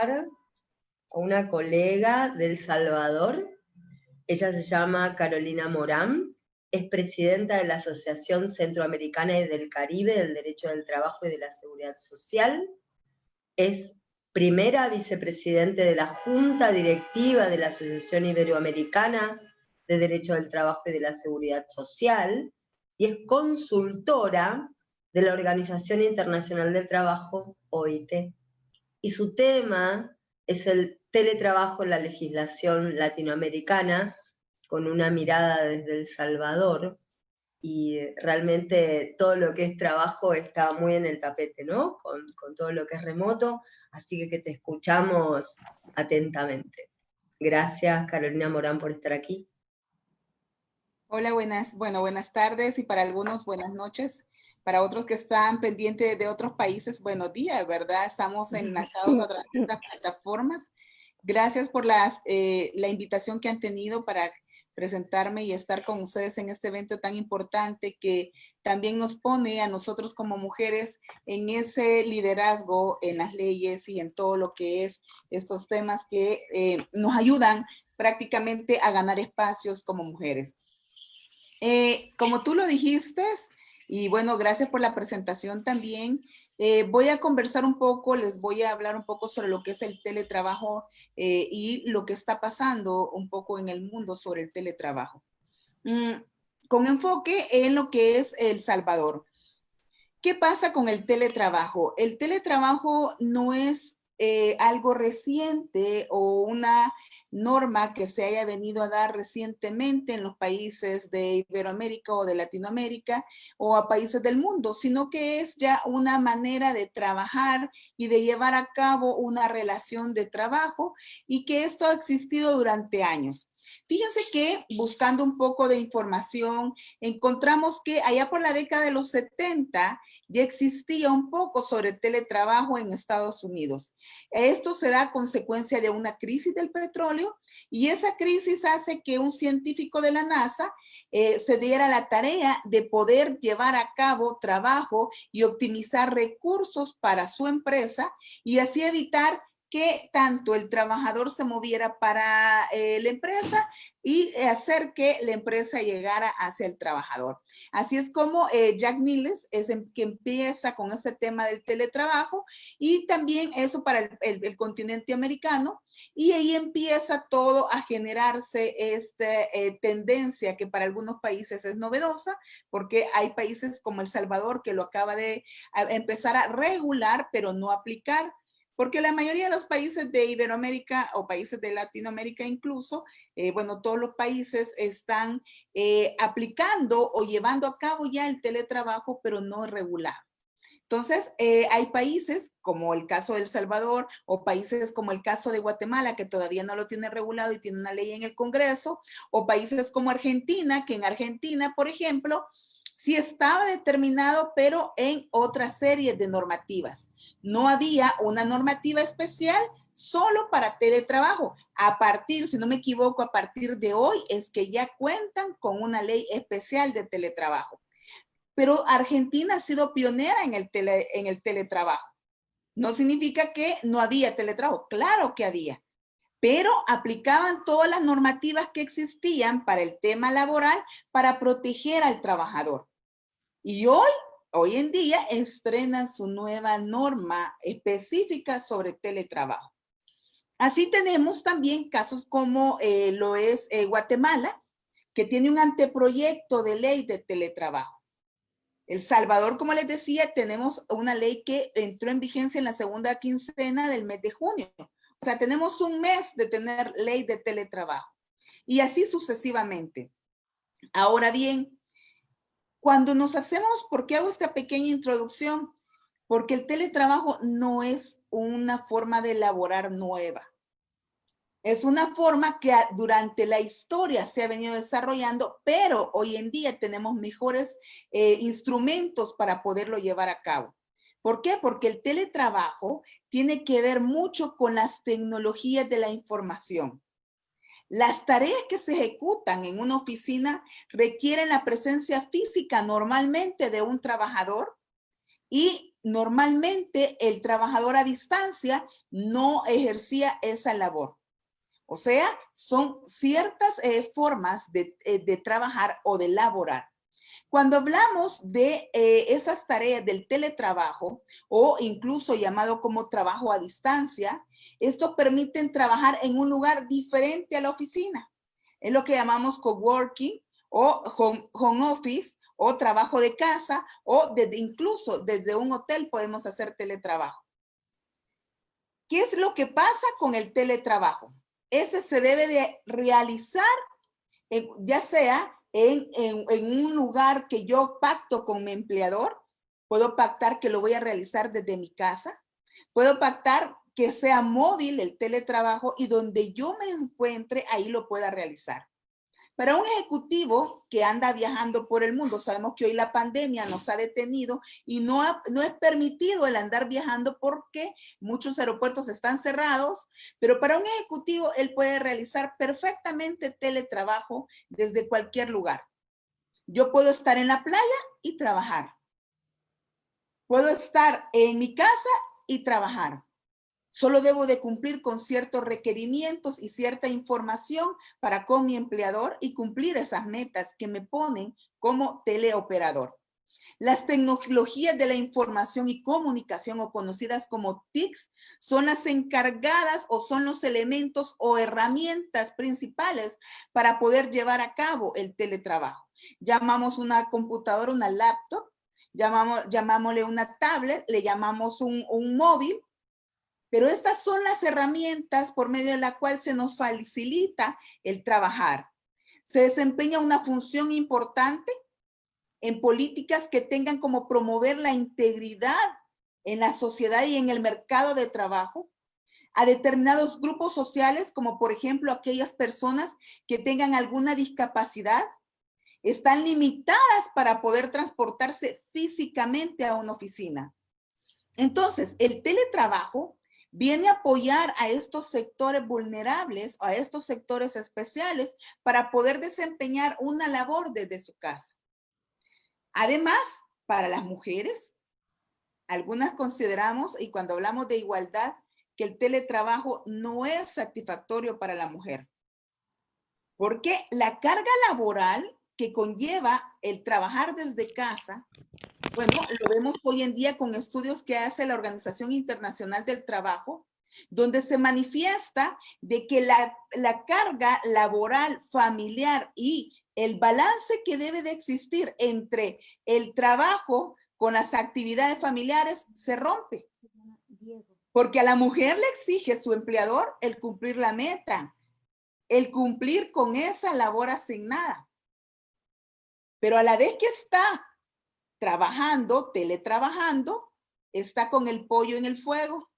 a una colega de El Salvador. Ella se llama Carolina Morán, es presidenta de la Asociación Centroamericana y del Caribe del Derecho del Trabajo y de la Seguridad Social, es primera vicepresidente de la Junta Directiva de la Asociación Iberoamericana de Derecho del Trabajo y de la Seguridad Social, y es consultora de la Organización Internacional del Trabajo, OIT. Y su tema es el teletrabajo en la legislación latinoamericana, con una mirada desde El Salvador, y realmente todo lo que es trabajo está muy en el tapete, ¿no? Con todo lo que es remoto, así que te escuchamos atentamente. Gracias, Carolina Morán, por estar aquí. Hola, buenas tardes, y para algunos buenas noches. Para otros que están pendientes de otros países, buenos días, ¿verdad? Estamos enlazados a través de estas plataformas. Gracias por la invitación que han tenido para presentarme y estar con ustedes en este evento tan importante que también nos pone a nosotros como mujeres en ese liderazgo en las leyes y en todo lo que es estos temas que nos ayudan prácticamente a ganar espacios como mujeres. Como tú lo dijiste, y bueno, gracias por la presentación también, voy a conversar un poco, les voy a hablar un poco sobre lo que es el teletrabajo y lo que está pasando un poco en el mundo sobre el teletrabajo. Con enfoque en lo que es El Salvador. ¿Qué pasa con el teletrabajo? El teletrabajo no es algo reciente o una norma que se haya venido a dar recientemente en los países de Iberoamérica o de Latinoamérica o a países del mundo, sino que es ya una manera de trabajar y de llevar a cabo una relación de trabajo, y que esto ha existido durante años. Fíjense que buscando un poco de información, encontramos que allá por la década de los 70 ya existía un poco sobre teletrabajo en Estados Unidos. Esto se da a consecuencia de una crisis del petróleo, y esa crisis hace que un científico de la NASA se diera la tarea de poder llevar a cabo trabajo y optimizar recursos para su empresa, y así evitar que tanto el trabajador se moviera para la empresa y hacer que la empresa llegara hacia el trabajador. Así es como Jack Niles es el que empieza con este tema del teletrabajo, y también eso para el continente americano, y ahí empieza todo a generarse esta tendencia que para algunos países es novedosa, porque hay países como El Salvador que lo acaba de empezar a regular, pero no aplicar. Porque la mayoría de los países de Iberoamérica o países de Latinoamérica incluso, bueno, todos los países están aplicando o llevando a cabo ya el teletrabajo, pero no regulado. Entonces, hay países como el caso de El Salvador, o países como el caso de Guatemala, que todavía no lo tiene regulado y tiene una ley en el Congreso, o países como Argentina, que en Argentina, por ejemplo, sí estaba determinado, pero en otra serie de normativas. No había una normativa especial solo para teletrabajo. A partir, si no me equivoco, a partir de hoy es que ya cuentan con una ley especial de teletrabajo. Pero Argentina ha sido pionera en el teletrabajo. No significa que no había teletrabajo, claro que había, pero aplicaban todas las normativas que existían para el tema laboral para proteger al trabajador. Y hoy en día estrenan su nueva norma específica sobre teletrabajo. Así tenemos también casos como lo es Guatemala, que tiene un anteproyecto de ley de teletrabajo. El Salvador, como les decía, tenemos una ley que entró en vigencia en la segunda quincena del mes de junio. O sea, tenemos un mes de tener ley de teletrabajo. Y así sucesivamente. Ahora bien, cuando nos hacemos, ¿por qué hago esta pequeña introducción? Porque el teletrabajo no es una forma de laborar nueva. Es una forma que durante la historia se ha venido desarrollando, pero hoy en día tenemos mejores instrumentos para poderlo llevar a cabo. ¿Por qué? Porque el teletrabajo tiene que ver mucho con las tecnologías de la información. Las tareas que se ejecutan en una oficina requieren la presencia física normalmente de un trabajador, y normalmente el trabajador a distancia no ejercía esa labor. O sea, son ciertas formas de trabajar o de laborar. Cuando hablamos de esas tareas del teletrabajo o incluso llamado como trabajo a distancia, esto permite trabajar en un lugar diferente a la oficina. Es lo que llamamos coworking o home office o trabajo de casa o incluso desde un hotel podemos hacer teletrabajo. ¿Qué es lo que pasa con el teletrabajo? Ese se debe de realizar ya sea en un lugar que yo pacto con mi empleador, puedo pactar que lo voy a realizar desde mi casa, puedo pactar que sea móvil el teletrabajo y donde yo me encuentre, ahí lo pueda realizar. Para un ejecutivo que anda viajando por el mundo, sabemos que hoy la pandemia nos ha detenido y no es permitido el andar viajando porque muchos aeropuertos están cerrados, pero para un ejecutivo él puede realizar perfectamente teletrabajo desde cualquier lugar. Yo puedo estar en la playa y trabajar. Puedo estar en mi casa y trabajar. Solo debo de cumplir con ciertos requerimientos y cierta información para con mi empleador y cumplir esas metas que me ponen como teleoperador. Las tecnologías de la información y comunicación o conocidas como TICs son las encargadas o son los elementos o herramientas principales para poder llevar a cabo el teletrabajo. Llamamos una computadora, una laptop, llamámosle una tablet, le llamamos un móvil. Pero estas son las herramientas por medio de la cual se nos facilita el trabajar. Se desempeña una función importante en políticas que tengan como promover la integridad en la sociedad y en el mercado de trabajo, a determinados grupos sociales, como por ejemplo aquellas personas que tengan alguna discapacidad, están limitadas para poder transportarse físicamente a una oficina. Entonces, el teletrabajo viene a apoyar a estos sectores vulnerables, a estos sectores especiales, para poder desempeñar una labor desde su casa. Además, para las mujeres, algunas consideramos, y cuando hablamos de igualdad, que el teletrabajo no es satisfactorio para la mujer. Porque la carga laboral que conlleva el trabajar desde casa, bueno, lo vemos hoy en día con estudios que hace la Organización Internacional del Trabajo, donde se manifiesta de que la carga laboral familiar y el balance que debe de existir entre el trabajo con las actividades familiares se rompe. Porque a la mujer le exige su empleador el cumplir la meta, el cumplir con esa labor asignada. Pero a la vez que está trabajando, teletrabajando, está con el pollo en el fuego,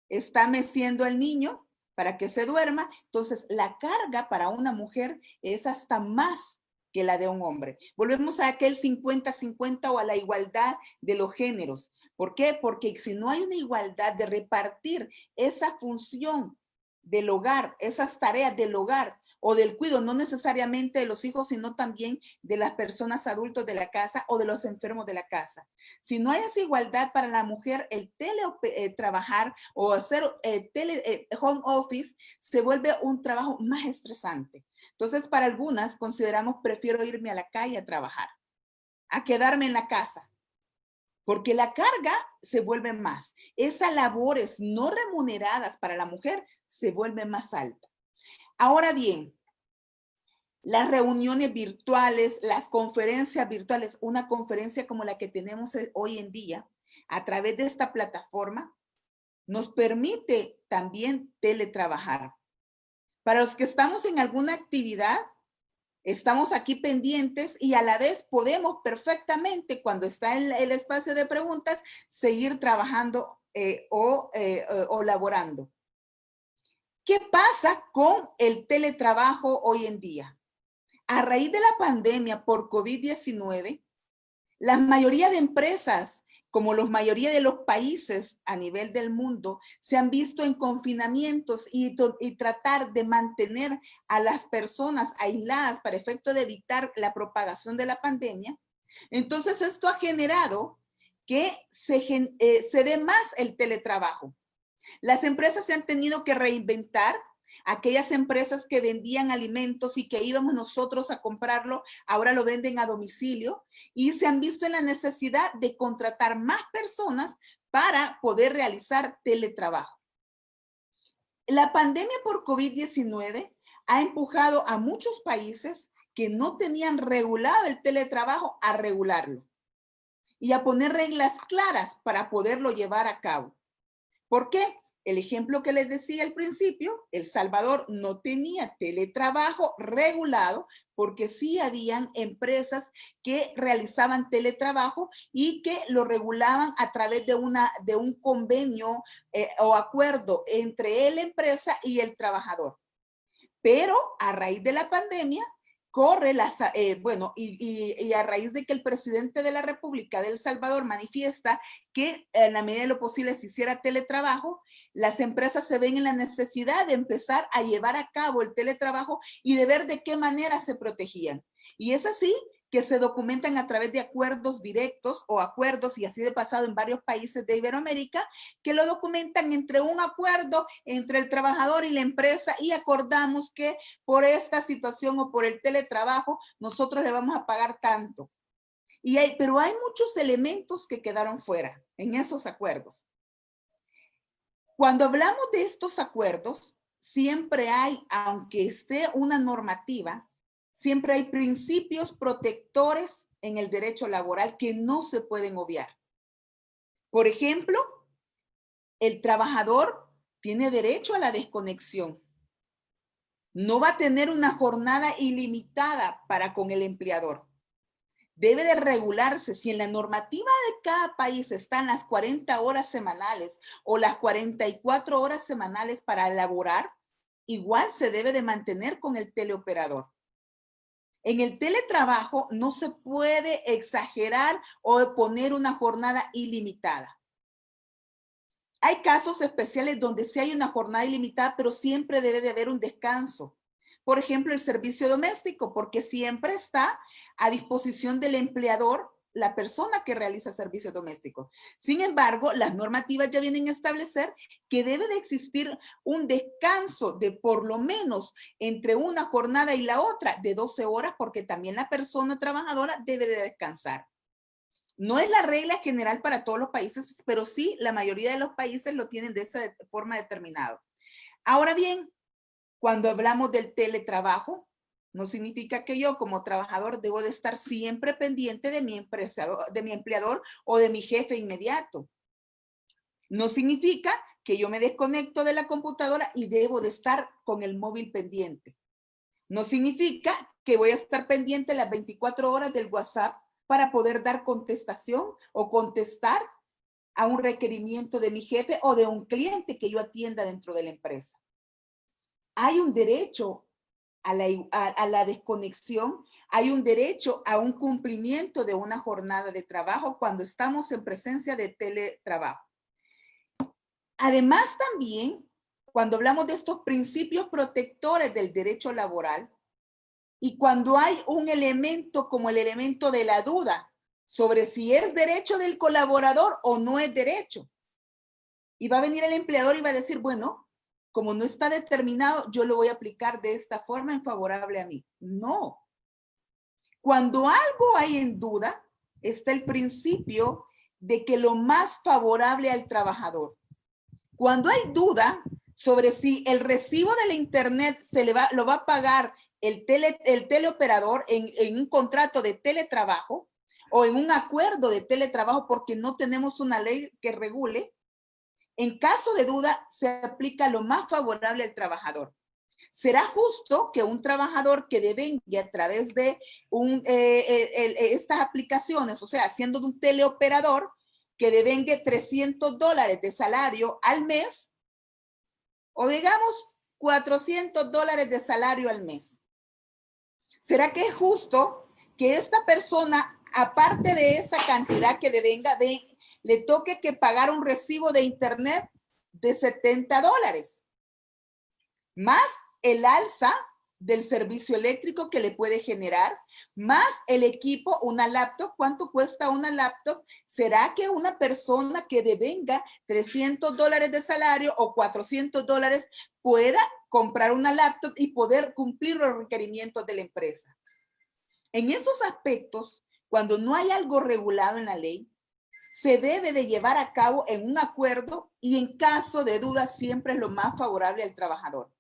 está meciendo al niño para que se duerma. Entonces, la carga para una mujer es hasta más que la de un hombre. Volvemos a aquel 50-50 o a la igualdad de los géneros. ¿Por qué? Porque si no hay una igualdad de repartir esa función del hogar, esas tareas del hogar, o del cuidado, no necesariamente de los hijos, sino también de las personas adultos de la casa o de los enfermos de la casa. Si no hay esa igualdad para la mujer, el trabajar o hacer home office se vuelve un trabajo más estresante. Entonces, para algunas consideramos prefiero irme a la calle a trabajar, a quedarme en la casa, porque la carga se vuelve más. Esas labores no remuneradas para la mujer se vuelven más altas. Ahora bien, las reuniones virtuales, las conferencias virtuales, una conferencia como la que tenemos hoy en día, a través de esta plataforma, nos permite también teletrabajar. Para los que estamos en alguna actividad, estamos aquí pendientes y a la vez podemos perfectamente, cuando está en el espacio de preguntas, seguir trabajando o laborando. ¿Qué pasa con el teletrabajo hoy en día? A raíz de la pandemia por COVID-19, la mayoría de empresas, como la mayoría de los países a nivel del mundo, se han visto en confinamientos y tratar de mantener a las personas aisladas para efecto de evitar la propagación de la pandemia. Entonces, esto ha generado que se dé más el teletrabajo. Las empresas se han tenido que reinventar. Aquellas empresas que vendían alimentos y que íbamos nosotros a comprarlo, ahora lo venden a domicilio y se han visto en la necesidad de contratar más personas para poder realizar teletrabajo. La pandemia por COVID-19 ha empujado a muchos países que no tenían regulado el teletrabajo a regularlo y a poner reglas claras para poderlo llevar a cabo. ¿Por qué? El ejemplo que les decía al principio, El Salvador no tenía teletrabajo regulado porque sí habían empresas que realizaban teletrabajo y que lo regulaban a través de un convenio o acuerdo entre la empresa y el trabajador. Pero a raíz de la pandemia, y a raíz de que el presidente de la República de El Salvador manifiesta que en la medida de lo posible se hiciera teletrabajo, las empresas se ven en la necesidad de empezar a llevar a cabo el teletrabajo y de ver de qué manera se protegían. Y es así que se documentan a través de acuerdos directos o acuerdos, y así de pasado en varios países de Iberoamérica, que lo documentan entre un acuerdo entre el trabajador y la empresa y acordamos que por esta situación o por el teletrabajo nosotros le vamos a pagar tanto. Pero hay muchos elementos que quedaron fuera en esos acuerdos. Cuando hablamos de estos acuerdos, siempre hay, aunque esté una normativa, siempre hay principios protectores en el derecho laboral que no se pueden obviar. Por ejemplo, el trabajador tiene derecho a la desconexión. No va a tener una jornada ilimitada para con el empleador. Debe de regularse. Si en la normativa de cada país están las 40 horas semanales o las 44 horas semanales para laborar, igual se debe de mantener con el teleoperador. En el teletrabajo no se puede exagerar o poner una jornada ilimitada. Hay casos especiales donde sí hay una jornada ilimitada, pero siempre debe de haber un descanso. Por ejemplo, el servicio doméstico, porque siempre está a disposición del empleador la persona que realiza servicios domésticos. Sin embargo, las normativas ya vienen a establecer que debe de existir un descanso de por lo menos entre una jornada y la otra de 12 horas, porque también la persona trabajadora debe de descansar. No es la regla general para todos los países, pero sí la mayoría de los países lo tienen de esa forma determinada. Ahora bien, cuando hablamos del teletrabajo, no significa que yo como trabajador debo de estar siempre pendiente de mi empleador o de mi jefe inmediato. No significa que yo me desconecto de la computadora y debo de estar con el móvil pendiente. No significa que voy a estar pendiente las 24 horas del WhatsApp para poder dar contestación o contestar a un requerimiento de mi jefe o de un cliente que yo atienda dentro de la empresa. Hay un derecho a la desconexión, hay un derecho a un cumplimiento de una jornada de trabajo cuando estamos en presencia de teletrabajo. Además, también, cuando hablamos de estos principios protectores del derecho laboral, y cuando hay un elemento como el elemento de la duda sobre si es derecho del colaborador o no es derecho, y va a venir el empleador y va a decir, bueno, como no está determinado, yo lo voy a aplicar de esta forma en favorable a mí. No. Cuando algo hay en duda, está el principio de que lo más favorable al trabajador. Cuando hay duda sobre si el recibo de la internet lo va a pagar el teleoperador en un contrato de teletrabajo o en un acuerdo de teletrabajo porque no tenemos una ley que regule, en caso de duda, se aplica lo más favorable al trabajador. ¿Será justo que un trabajador que devengue a través de estas aplicaciones, o sea, siendo de un teleoperador, que devengue $300 de salario al mes, o digamos $400 de salario al mes? ¿Será que es justo que esta persona, aparte de esa cantidad que devenga, le toque que pagar un recibo de internet de $70, más el alza del servicio eléctrico que le puede generar, más el equipo, una laptop. ¿Cuánto cuesta una laptop? ¿Será que una persona que devenga $300 de salario o $400 pueda comprar una laptop y poder cumplir los requerimientos de la empresa? En esos aspectos, cuando no hay algo regulado en la ley, se debe de llevar a cabo en un acuerdo y en caso de duda siempre es lo más favorable al trabajador.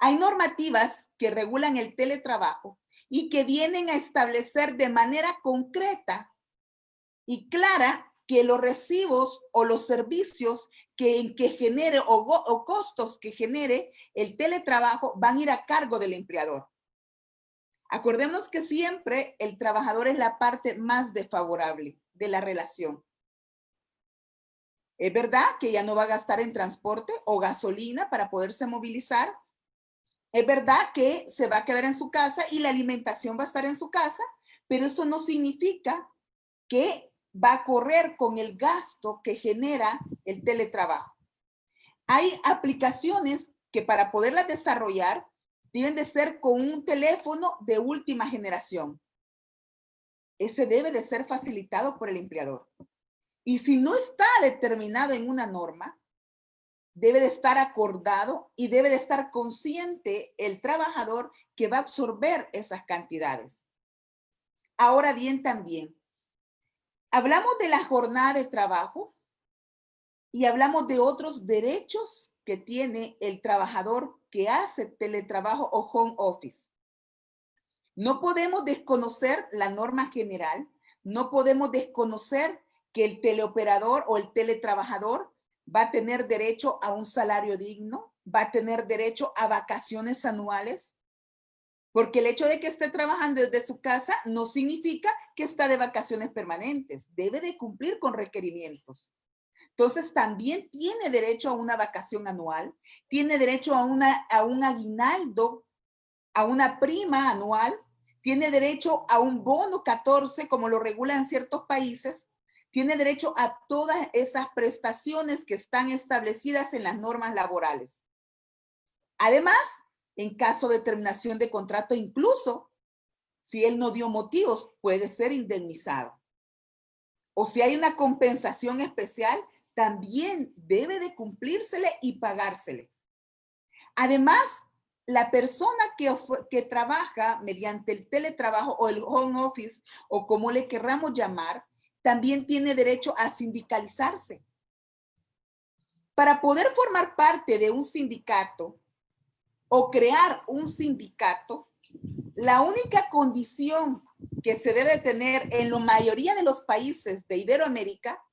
Hay normativas que regulan el teletrabajo y que vienen a establecer de manera concreta y clara que los recibos o los servicios que genere o costos que genere el teletrabajo van a ir a cargo del empleador. Acordemos que siempre el trabajador es la parte más desfavorable de la relación. Es verdad que ya no va a gastar en transporte o gasolina para poderse movilizar. Es verdad que se va a quedar en su casa y la alimentación va a estar en su casa, pero eso no significa que va a correr con el gasto que genera el teletrabajo. Hay aplicaciones que para poderlas desarrollar deben de ser con un teléfono de última generación. Ese debe de ser facilitado por el empleador. Y si no está determinado en una norma, debe de estar acordado y debe de estar consciente el trabajador que va a absorber esas cantidades. Ahora bien, también, hablamos de la jornada de trabajo y hablamos de otros derechos que tiene el trabajador que hace teletrabajo o home office. No podemos desconocer la norma general, no podemos desconocer que el teleoperador o el teletrabajador va a tener derecho a un salario digno, va a tener derecho a vacaciones anuales, porque el hecho de que esté trabajando desde su casa no significa que está de vacaciones permanentes, debe de cumplir con requerimientos. Entonces también tiene derecho a una vacación anual, tiene derecho a un aguinaldo, a una prima anual, tiene derecho a un bono 14, como lo regulan ciertos países, tiene derecho a todas esas prestaciones que están establecidas en las normas laborales. Además, en caso de terminación de contrato, incluso si él no dio motivos, puede ser indemnizado. O si hay una compensación especial, también debe de cumplírsele y pagársele. Además, la persona que trabaja mediante el teletrabajo o el home office, o como le querramos llamar, también tiene derecho a sindicalizarse. Para poder formar parte de un sindicato o crear un sindicato, la única condición que se debe tener en la mayoría de los países de Iberoamérica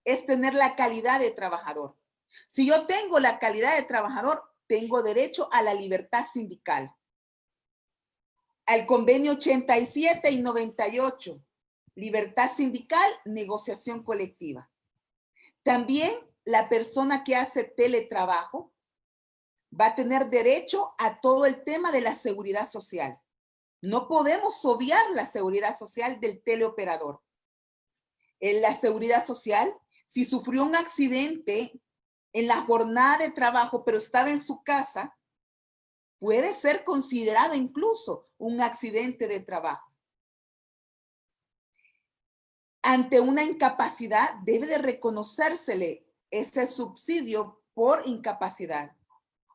es tener la calidad de trabajador. Si yo tengo la calidad de trabajador, tengo derecho a la libertad sindical. Al convenio 87 y 98, libertad sindical, negociación colectiva. También la persona que hace teletrabajo va a tener derecho a todo el tema de la seguridad social. No podemos obviar la seguridad social del teleoperador. En la seguridad social, si sufrió un accidente en la jornada de trabajo, pero estaba en su casa, puede ser considerado incluso un accidente de trabajo. Ante una incapacidad, debe de reconocérsele ese subsidio por incapacidad.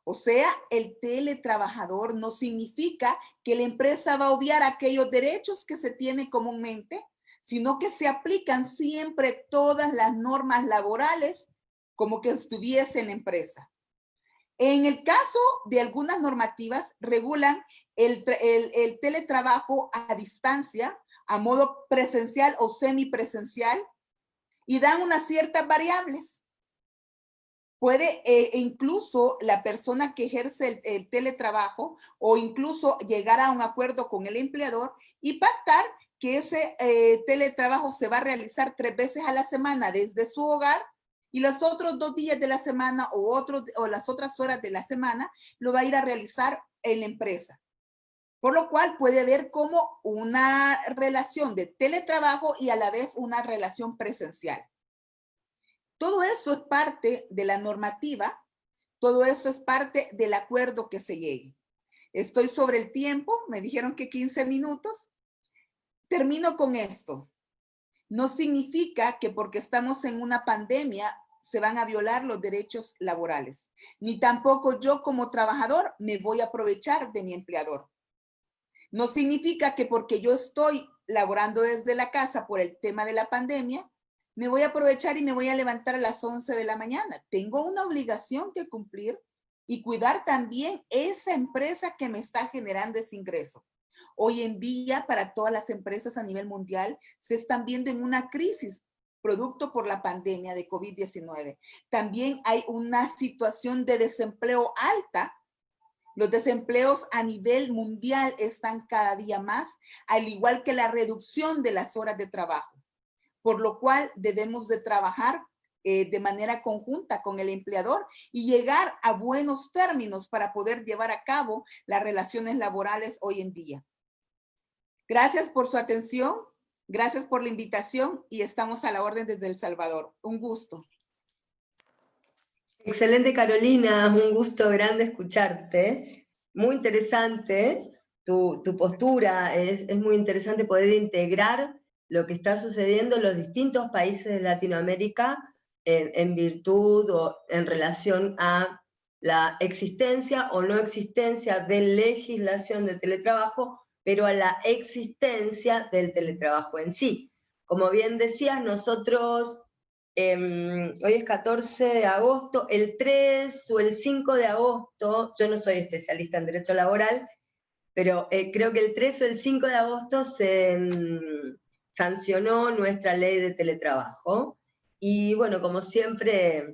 O sea, el teletrabajador no significa que la empresa va a obviar aquellos derechos que se tienen comúnmente, sino que se aplican siempre todas las normas laborales como que estuviese en la empresa. En el caso de algunas normativas, regulan el teletrabajo a distancia, a modo presencial o semipresencial, y dan unas ciertas variables. Puede incluso la persona que ejerce el teletrabajo o incluso llegar a un acuerdo con el empleador y pactar que ese teletrabajo se va a realizar 3 veces a la semana desde su hogar y los otros 2 días de la semana o las otras horas de la semana lo va a ir a realizar en la empresa. Por lo cual puede haber como una relación de teletrabajo y a la vez una relación presencial. Todo eso es parte de la normativa, todo eso es parte del acuerdo que se llegue. Estoy sobre el tiempo, me dijeron que 15 minutos. Termino con esto. No significa que porque estamos en una pandemia se van a violar los derechos laborales, ni tampoco yo como trabajador me voy a aprovechar de mi empleador. No significa que porque yo estoy laborando desde la casa por el tema de la pandemia, me voy a aprovechar y me voy a levantar a las 11 de la mañana. Tengo una obligación que cumplir y cuidar también esa empresa que me está generando ese ingreso. Hoy en día, para todas las empresas a nivel mundial, se están viendo en una crisis producto por la pandemia de COVID-19. También hay una situación de desempleo alta. Los desempleos a nivel mundial están cada día más, al igual que la reducción de las horas de trabajo, por lo cual debemos de trabajar de manera conjunta con el empleador y llegar a buenos términos para poder llevar a cabo las relaciones laborales hoy en día. Gracias por su atención, gracias por la invitación y estamos a la orden desde El Salvador. Un gusto. Excelente, Carolina, un gusto grande escucharte. Muy interesante tu postura, es muy interesante poder integrar lo que está sucediendo en los distintos países de Latinoamérica en virtud o en relación a la existencia o no existencia de legislación de teletrabajo, pero a la existencia del teletrabajo en sí. Como bien decías, nosotros, hoy es 14 de agosto, el 3 o el 5 de agosto, yo no soy especialista en derecho laboral, pero creo que el 3 o el 5 de agosto se sancionó nuestra ley de teletrabajo. Y bueno, como siempre,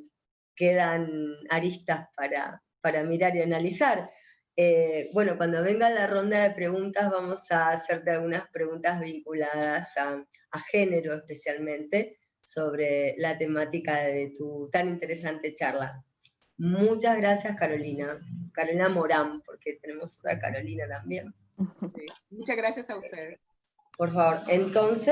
quedan aristas para mirar y analizar. Bueno, cuando venga la ronda de preguntas vamos a hacerte algunas preguntas vinculadas a género especialmente, sobre la temática de tu tan interesante charla. Muchas gracias, Carolina. Carolina Morán, porque tenemos otra Carolina también. Sí. Muchas gracias a ustedes. Por favor, entonces...